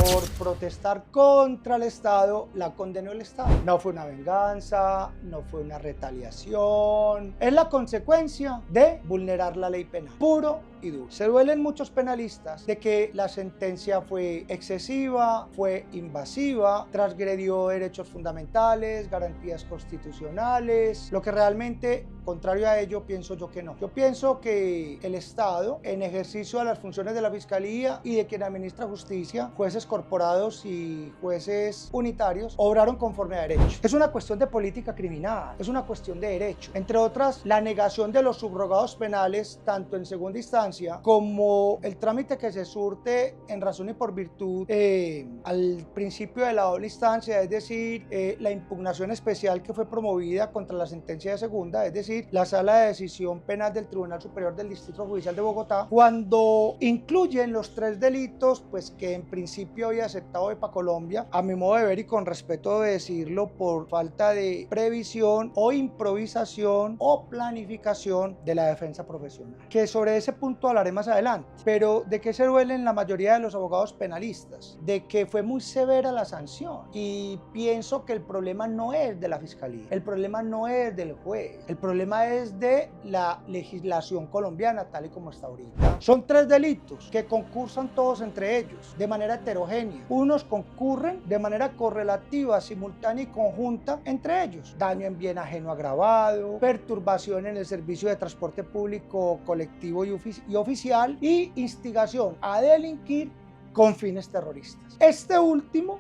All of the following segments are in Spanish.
por protestar contra el Estado, la condenó el Estado. No fue una venganza, no fue una retaliación, es la consecuencia de vulnerar la ley penal, puro y duro. Se duelen muchos penalistas de que la sentencia fue excesiva, fue invasiva, transgredió derechos fundamentales, garantías constitucionales, lo que realmente, contrario a ello, pienso yo que no. Yo pienso que el Estado, en ejercicio de las funciones de la Fiscalía y de quien administra justicia, jueces corporados y jueces unitarios, obraron conforme a derecho. Es una cuestión de política criminal, es una cuestión de derecho. Entre otras, la negación de los subrogados penales, tanto en segunda instancia como el trámite que se surte en razón y por virtud al principio de la doble instancia, es decir, la impugnación especial que fue promovida contra la sentencia de segunda, es decir, la Sala de Decisión Penal del Tribunal Superior del Distrito Judicial de Bogotá, cuando incluyen los 3 delitos, pues que en principio había aceptado EPAColombia, a mi modo de ver y con respeto de decirlo, por falta de previsión o improvisación o planificación de la defensa profesional. Que sobre ese punto hablaré más adelante, pero ¿de qué se duelen la mayoría de los abogados penalistas? De que fue muy severa la sanción, y pienso que el problema no es de la Fiscalía, el problema no es del juez, el problema es de la legislación colombiana tal y como está ahorita. Son 3 delitos que concursan todos entre ellos de manera heterogénea. Unos concurren de manera correlativa, simultánea y conjunta entre ellos: daño en bien ajeno agravado, perturbación en el servicio de transporte público colectivo y oficial, y instigación a delinquir con fines terroristas.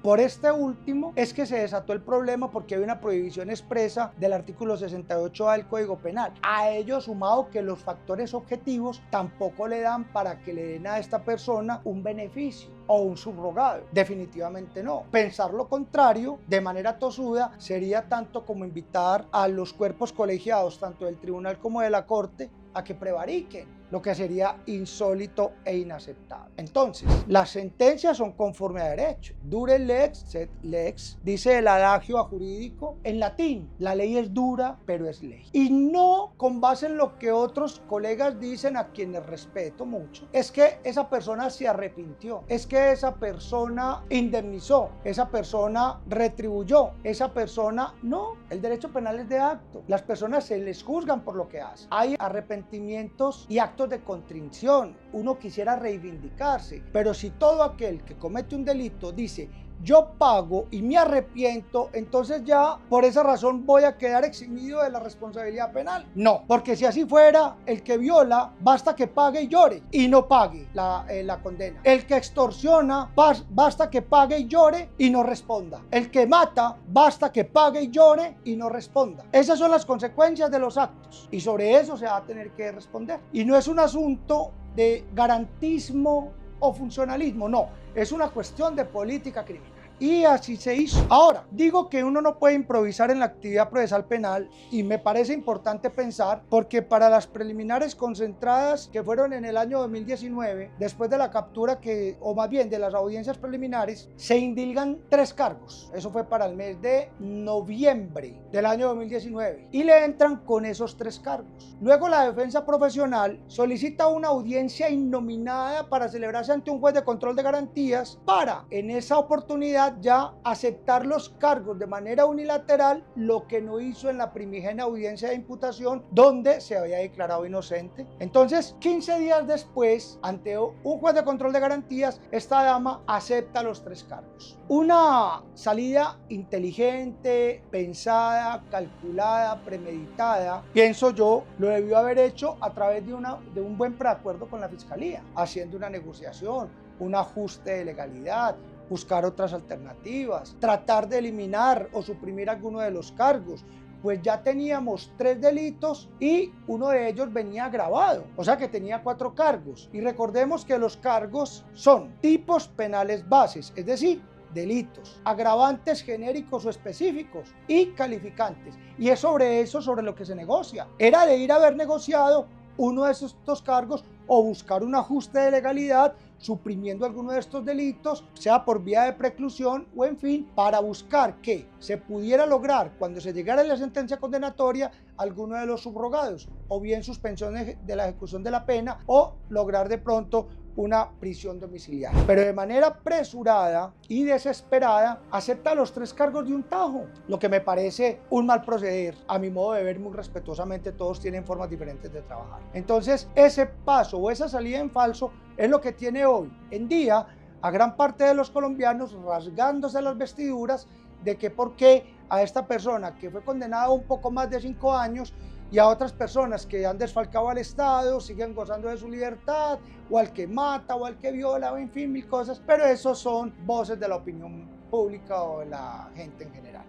Por este último es que se desató el problema, porque hay una prohibición expresa del artículo 68A del Código Penal. A ello sumado que los factores objetivos tampoco le dan para que le den a esta persona un beneficio o un subrogado. Definitivamente no. Pensar lo contrario de manera tosuda sería tanto como invitar a los cuerpos colegiados, tanto del tribunal como de la corte, a que prevariquen, lo que sería insólito e inaceptable. Entonces, las sentencias son conforme a derecho. Dure lex, sed lex, dice el adagio jurídico en latín. La ley es dura, pero es ley. Y no con base en lo que otros colegas dicen, a quienes respeto mucho, es que esa persona se arrepintió, es que esa persona indemnizó, esa persona retribuyó, esa persona no. El derecho penal es de acto. Las personas se les juzgan por lo que hacen. Hay arrepentimientos y actos de contrición. Uno quisiera reivindicarse, pero si todo aquel que comete un delito dice: yo pago y me arrepiento, entonces ya por esa razón voy a quedar eximido de la responsabilidad penal. No, porque si así fuera, el que viola basta que pague y llore y no pague la condena. El que extorsiona basta que pague y llore y no responda. El que mata basta que pague y llore y no responda. Esas son las consecuencias de los actos, y sobre eso se va a tener que responder. Y no es un asunto de garantismo o funcionalismo, no, es una cuestión de política criminal. Y así se hizo. Ahora, digo que uno no puede improvisar en la actividad procesal penal, y me parece importante pensar, porque para las preliminares concentradas que fueron en el año 2019, después de la captura o más bien de las audiencias preliminares, se indilgan 3 cargos. Eso fue para el mes de noviembre del año 2019, y le entran con esos 3 cargos. Luego la defensa profesional solicita una audiencia innominada para celebrarse ante un juez de control de garantías, para en esa oportunidad ya aceptar los cargos de manera unilateral, lo que no hizo en la primigenia audiencia de imputación, donde se había declarado inocente. Entonces, 15 días después, ante un juez de control de garantías, esta dama acepta los 3 cargos. Una salida inteligente, pensada, calculada, premeditada, pienso yo, lo debió haber hecho a través de un buen preacuerdo con la Fiscalía, haciendo una negociación, un ajuste de legalidad, buscar otras alternativas, tratar de eliminar o suprimir alguno de los cargos, pues ya teníamos 3 delitos y uno de ellos venía agravado, o sea que tenía 4 cargos. Y recordemos que los cargos son tipos penales bases, es decir, delitos, agravantes genéricos o específicos y calificantes. Y es sobre eso sobre lo que se negocia. Era de ir a haber negociado uno de estos cargos o buscar un ajuste de legalidad suprimiendo alguno de estos delitos, sea por vía de preclusión o en fin, para buscar que se pudiera lograr cuando se llegara a la sentencia condenatoria alguno de los subrogados, o bien suspensión de la ejecución de la pena, o lograr de pronto una prisión domiciliaria. Pero de manera apresurada y desesperada acepta los 3 cargos de un tajo, lo que me parece un mal proceder. A mi modo de ver, muy respetuosamente, todos tienen formas diferentes de trabajar. Entonces, ese paso o esa salida en falso es lo que tiene hoy en día a gran parte de los colombianos rasgándose las vestiduras de que por qué a esta persona que fue condenada a un poco más de 5 años y a otras personas que han desfalcado al Estado siguen gozando de su libertad, o al que mata, o al que viola, o en fin, mil cosas, pero esos son voces de la opinión pública o de la gente en general.